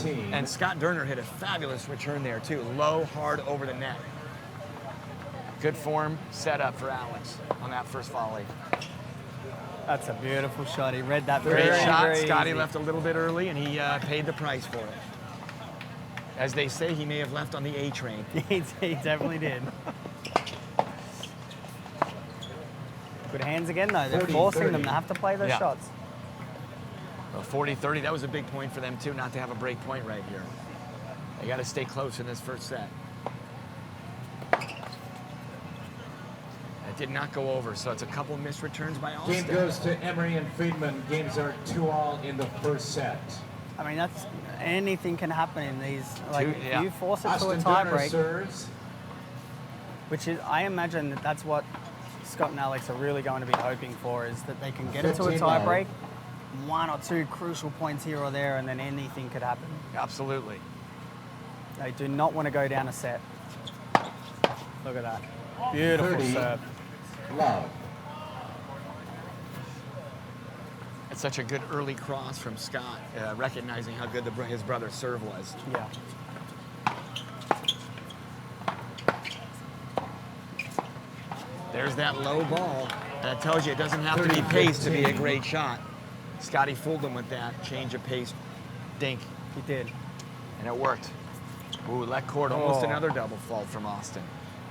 And Scott Durner hit a fabulous return there too. Low, hard over the net. Good form set up for Alex on that first volley. That's a beautiful shot. He read that Great very, shot. very Scotty easy. left a little bit early, and he paid the price for it. As they say, he may have left on the A train. He definitely did. Good hands again, though. They're forcing them to have to play those shots. Well, 40-30, that was a big point for them, too, not to have a break point right here. They got to stay close in this first set. That did not go over, so it's a couple of missed returns by Austin. Game goes to Emery and Friedman. Games are 2-all in the first set. I mean, that's anything can happen in these. Like, if you force it to a Austin tie Durner break, serves. which is, I imagine that's what Scott and Alex are really going to be hoping for, is that they can get it to a tie break, 1 or 2 crucial points here or there, and then anything could happen. Absolutely. They do not want to go down a set. Look at that. Beautiful 30. serve. Love. It's such a good early cross from Scott, recognizing how good his brother's serve was. Yeah. There's that low ball. And it tells you it doesn't have to be pace to be a great shot. Scotty fooled him with that change of pace dink. He did. And it worked. Ooh, let court, almost another double fault from Austin.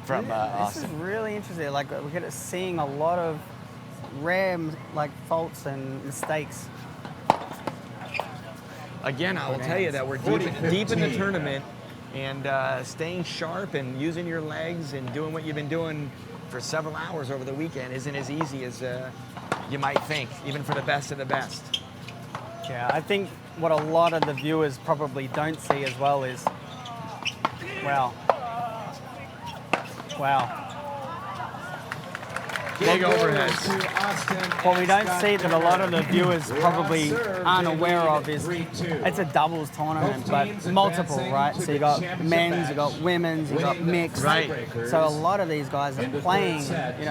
This is really interesting. Like, we're seeing a lot of rare faults and mistakes. Again, I will tell you that we're deep in the tournament, and staying sharp and using your legs and doing what you've been doing for several hours over the weekend isn't as easy as you might think, even for the best of the best. Yeah, I think what a lot of the viewers probably don't see as well is, wow. Big overhead. What we don't see that a lot of the viewers probably aren't aware of is it's a doubles tournament, but multiple, right? So you got men's, you got women's, you got mixed. Right. So a lot of these guys are playing,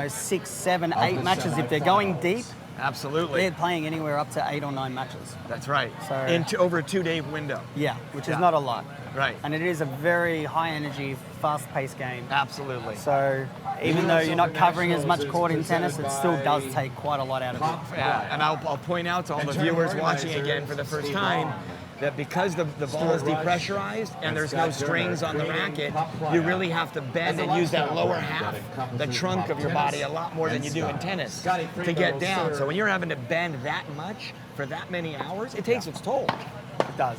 6, 7, 8 matches. If they're going deep, absolutely, they're playing anywhere up to 8 or 9 matches. That's right. So over a 2-day window. Yeah, which is not a lot. Right. And it is a very high energy, fast paced game. Absolutely. So even though you're not covering as much court in tennis, it still does take quite a lot out of it. Yeah, and I'll point out to all the viewers watching again for the first time that because the ball is depressurized and there's no strings on the racket, you really have to bend and use that lower half, the trunk of your body, a lot more than you do in tennis to get down. So when you're having to bend that much for that many hours, it takes its toll. It does.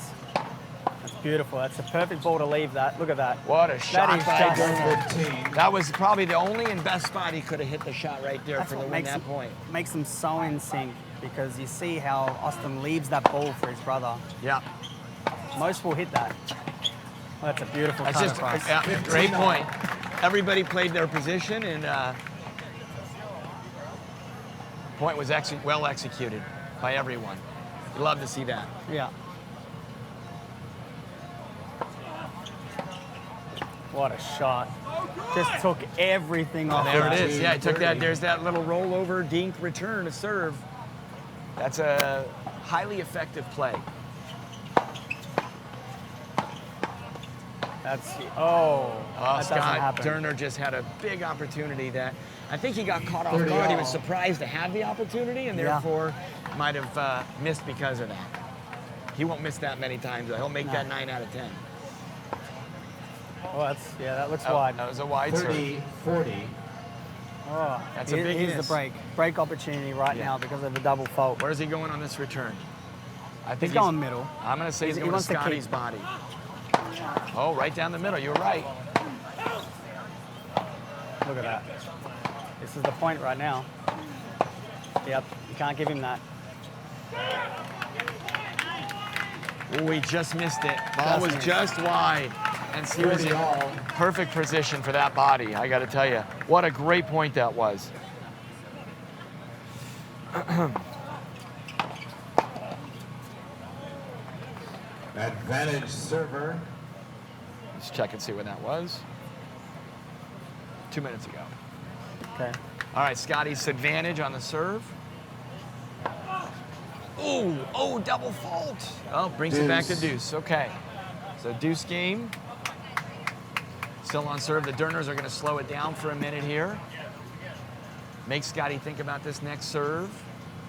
That's beautiful. That's a perfect ball to leave that. Look at that. What a shot by just- Durner. That was probably the only and best spot he could have hit the shot right there for the win that point. Makes them so in sync because you see how Austin leaves that ball for his brother. Yeah. Most will hit that. Well, that's a beautiful That's just great point. Everybody played their position, and point was well executed by everyone. You love to see that. Yeah. What a shot. Just took everything off. There it is. Yeah, he took that. There's that little rollover dink return to serve. That's a highly effective play. Scott Durner just had a big opportunity that I think he got caught off guard. He was surprised to have the opportunity and therefore might have missed because of that. He won't miss that many times. He'll make that 9 out of 10. Oh, that looks wide. That was a wide 30-40. Oh, that's a big Here's miss. the break opportunity now because of the double fault. Where's he going on this return? I think he's going middle. I'm going to say he's going to Scotty's body. Oh, right down the middle. You're right. Look at that. This is the point right now. Yep, you can't give him that. Oh, he just missed it. Ball was just wide. And he was in perfect position for that body, I got to tell you. What a great point that was. Advantage server. Let's check and see when that was. 2 minutes ago. Okay. All right, Scotty's advantage on the serve. Oh, double fault. Oh, brings it back to deuce. Okay. So deuce game. Still on serve. The Durners are going to slow it down for a minute here. Make Scotty think about this next serve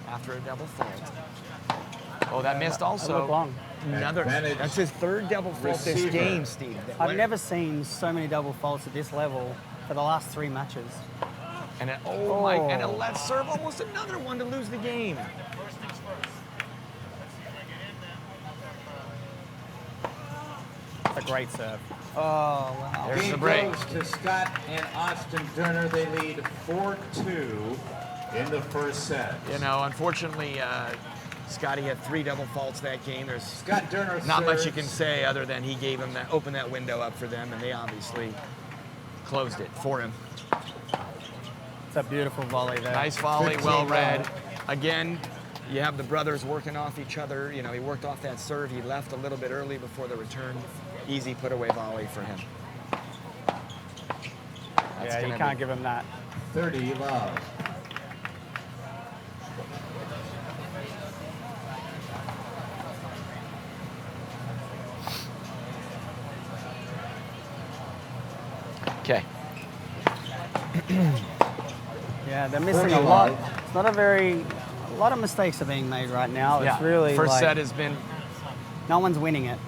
after a double fault. Oh, that missed also. That looked long. That's his third double fault this game, Steve. I've never seen so many double faults at this level for the last 3 matches. And and a left serve, almost another one to lose the game. It's a great serve. Oh, wow. There's Game the break. goes to Scott and Austin Durner. They lead 4-2 in the first set. You know, unfortunately, Scotty had 3 double faults that game. There's Scott Durner not much you serves. can say other than he gave him that, opened that window up for them, and they obviously closed it for him. It's a beautiful volley there. Nice volley, 15 well read. love. Again, you have the brothers working off each other. You know, he worked off that serve. He left a little bit early before the return. Easy put away volley for him. Yeah, you can't give him that. 30 love. Okay. Yeah, they're missing 30 a lot. love. It's not a lot of mistakes are being made right now. It's really First like set has been, no one's winning it.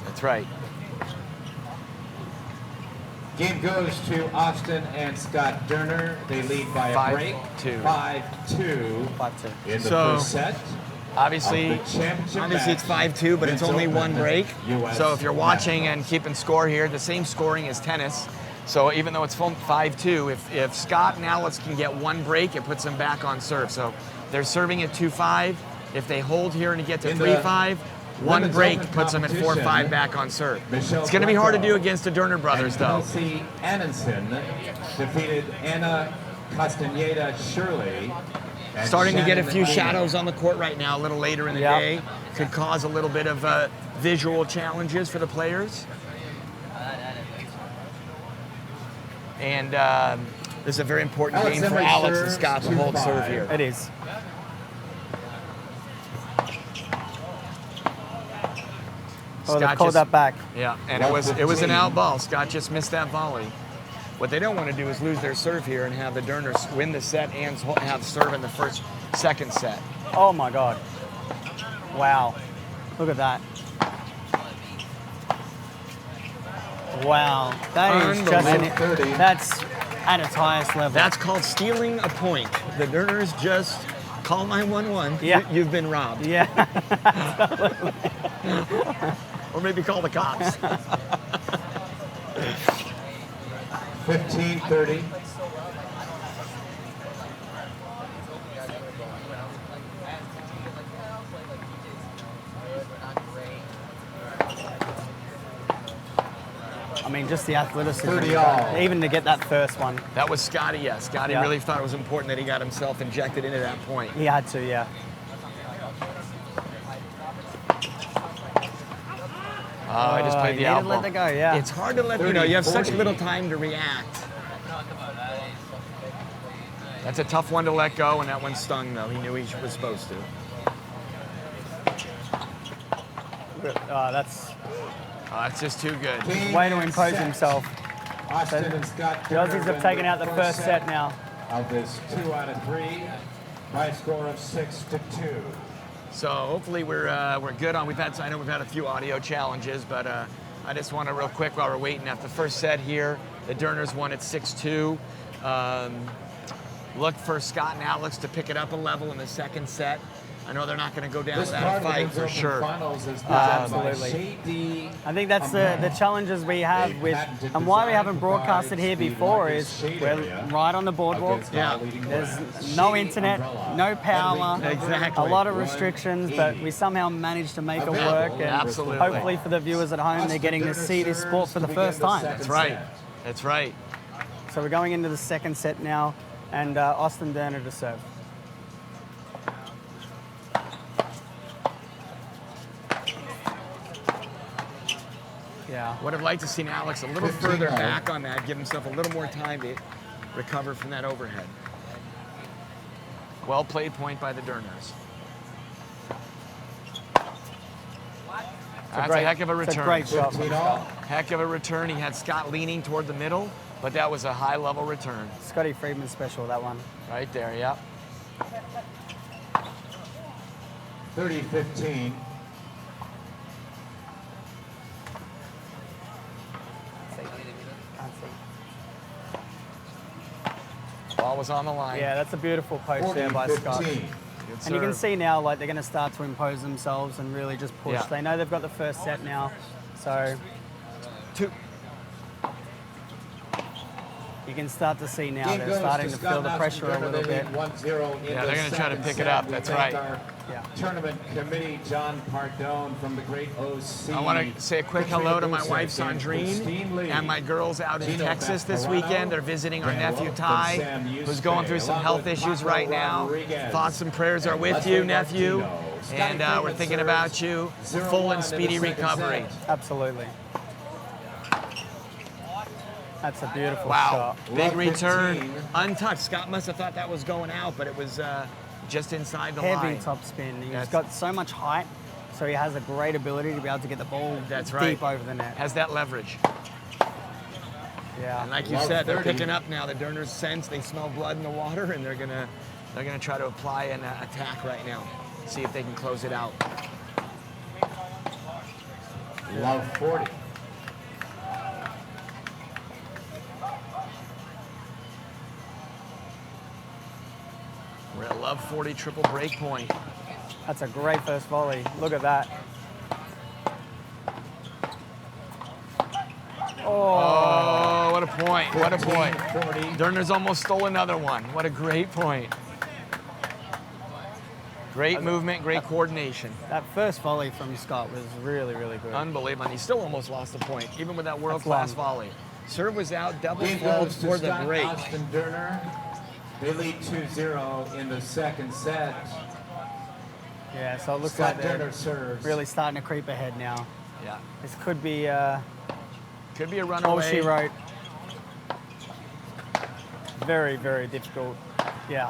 that's right. Game goes to Austin and Scott Durner. They lead by a break. 5-2. 5-2 5-2. in the So- first set. Obviously, Of the championship obviously it's match, 5-2, but it's Vince only one Open, break. US So if you're watching National. and keeping score here, the same scoring as tennis. So even though it's 5-2, if Scott and Alex can get one break, it puts them back on serve. So they're serving at 2-5. If they hold here and get to In the 3-5, one women's break open puts them at 4-5 competition, back on serve. Michelle It's going to be hard to do Greco against the Durner brothers, and though. Kelsey Annenson defeated Anna Castaneda Shirley. and Starting to get a Shannon few Medina. shadows on the court right now, a little later in the Yep. day. Could cause a little bit of visual challenges for the players. And this is a very important Alex game for Emery Alex and serves Scott to hold 2-5. serve here. It is. Oh, they Scott called just- that back. Yeah, and it was an out ball. Scott just missed that volley. What they don't want to do is lose their serve here and have the Durners win the set and have serve in the second set. Oh my God. Wow. Look at that. Wow. That is just Unbelievable. that's at its highest level. That's called stealing a point. The Durners just call 911. Yeah. You've been robbed. yeah. Or maybe call the cops. 15-30. I mean, just the athleticism. 30 all. Even to get that first one, That was Scotty, yeah. Scotty Yeah. really thought it was important that he got himself injected into that point. he had to, yeah. Oh, I just played the you need to elbow. let that go, yeah. It's hard to let, you 30, have such 40. little time to react. That's a tough one to let go, and that one stung, though. He knew he was supposed to. That's It's just too good. Game way to and impose set. himself. Austin and Scott The Durner Aussies have win taken out the first set now. of this 2 out of 3 by a score of 6-2. So hopefully we're good on. I know we've had a few audio challenges, but I just want to real quick while we're waiting. After the first set here, the Durners won at 6-2. Look for Scott and Alex to pick it up a level in the second set. I know they're not going to go down This without part a of the fight Men's for Open sure. Finals is presented by Absolutely. Shady I think that's the challenges we have with, and why we haven't broadcasted here before is we're right on the boardwalk. Yeah. There's no internet, no power, Exactly. a lot of restrictions, but we somehow managed to make it work. And Absolutely. hopefully for the viewers at home, they're getting to see this sport for the first time. That's right. That's right. So we're going into the second set now, and Austin Durner to serve. Yeah. Would have liked to seen Alex a little 15 further all. back on that, give himself a little more time to recover from that overhead. Well played point by the Durners. That's a heck of a It's a return. great shot from 15 all. Scott. Heck of a return. He had Scott leaning toward the middle, but that was a high-level return. Scotty Friedman special, that one. Right there, yep. 30-15. Can't see. Ball was on the line. Yeah, that's a beautiful poach there by Scott. 40-15. Good And you can serve. see now, like, they're going to start to impose themselves and really just push. Yeah. They know they've got the first set now, so Two. you can start to see now Game they're goes starting to to Scott feel the Nelson pressure a Turner. little They bit. lead 1-0 in Yeah, the they're gonna try to second pick it set. up. We That's thank right. our Yeah. Tournament committee, John Pardone from the great OC. I want to say a quick hello to my wife Sandrine and my girls out in Texas this weekend. They're visiting our nephew Ty, who's going through some health issues right now. Thoughts and prayers are with you, nephew, and we're thinking about you. Full and speedy recovery. Absolutely. That's a beautiful Wow, shot. big Love return, 15. untouched. Scott must have thought that was going out, but it was just inside the Heavy line. top spin. He's That's- got so much height, so he has a great ability to be able to get the ball That's right. deep over the net. Has that leverage. Yeah. And like you Love said, they're 30. picking up now. The Durners sense they smell blood in the water, and they're gonna try to apply an attack right now. See if they can close it out. Love 40. We're at Love 40 triple break point. That's a great first volley. Look at that. Oh, what a point! What a point! 40. Durners almost stole another one. What a great point! Great movement, great coordination. That first volley from Scott was really, really good. Unbelievable. And he still almost lost a point, even with that world-class long. volley. Serve was out, double Game fault goes to for the Scott break. Austin Durner. They lead 2-0 in the second set. Yeah, so it looks Scott like they're Durner serves. really starting to creep ahead now. Yeah. This could be Could be a all runaway. she wrote. Very, very difficult. Yeah.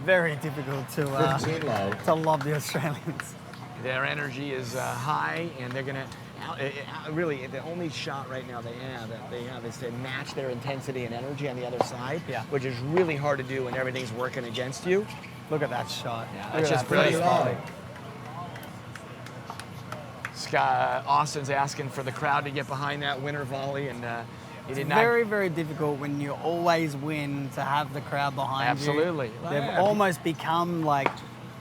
Very difficult 15 love. to lob the Australians. Their energy is high, and they're gonna really the only shot right now they have is to match their intensity and energy on the other side, Yeah. which is really hard to do when everything's working against you. Look at that shot. Yeah, Look that's at just that first brilliant. volley. Scott Austin's asking for the crowd to get behind that winner volley, and he did not. Very, very difficult when you always win to have the crowd behind Absolutely. you. They've Yeah. almost become like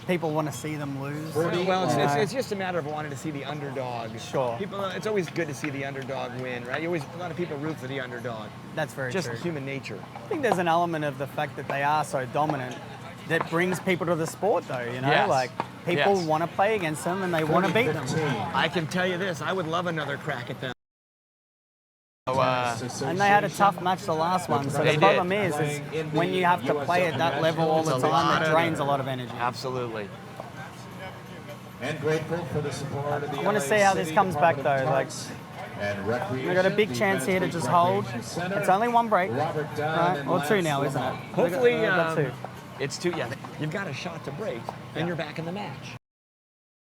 people want to see them lose. Well, You know? it's just a matter of wanting to see the underdog. Sure. People, it's always good to see the underdog win, right? A lot of people root for the underdog. That's very Just true. human nature. I think there's an element of the fact that they are so dominant that brings people to the sport, though. You know, Yes. like people Yes. want to play against them and they want to beat them. 15. I can tell you this: I would love another crack at them. So, And they had a tough match the last one. So They the did. problem is when you have to play at that level all the It's a lot time, it of- drains a lot of energy. absolutely. And grateful for the support of the I wanna LA see how this City comes back, Department of though, like, Parks and Recreation, We've got a big the chance here to Venice just Beach hold. Recreation Center, It's only one break, Robert Dunn right? and Or two Lance now, isn't it? Lamont. Hopefully, We've got two. it's two. Yeah, you've got a shot to break, and Yeah. you're back in the match.